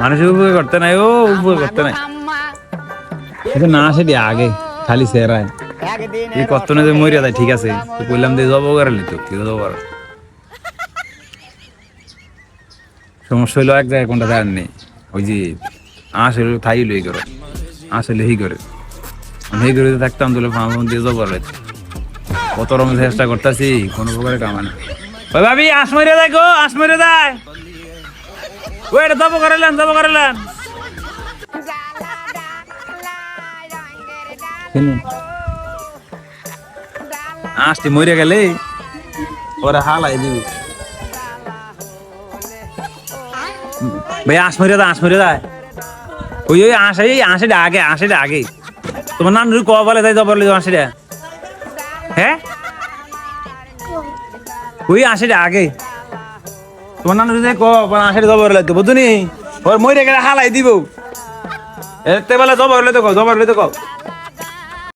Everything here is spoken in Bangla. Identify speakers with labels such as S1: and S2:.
S1: মানুষের উপকার করতে নাই, ও উপকার করতে নাই। না সেটি আগে খালি সেরায় এই কত না যে মরিয়া যায়, ঠিক আছে বললাম যে জব করে নিত ঠিক জব। সমস্যা হইলো এক জায়গায় কোনটা জানেন নেই, ওই যে আসলে থাই লই করে আসলে হি করে সেই করে থাকতাম তুলে ফার্ম দিয়ে জব করে কত রকম চেষ্টা করতেছি, কোনো প্রকারে কামা না। ওই ভাবি আস মরে যায় গো, আস মরে যায়, ওই এটা জব করালেন, জব করালেন আসটি মরে গেলে ওরা হালাই দিবি। ভাই আস মরে যায়, আস মরে যায়, ওই ওই আশে আগে, আশে আগে তোমার নাম ক বলে তাই জবর লিখো আশিটা। হ্যাঁ ওই আশিটা আগে তোমার নাম যদি ক আশিটা জবর লাগতো বুঝুনি, ওর মরে গেলে হালাই দিব এতে বেলা জবর লইতে কও, জবর লইতে কও।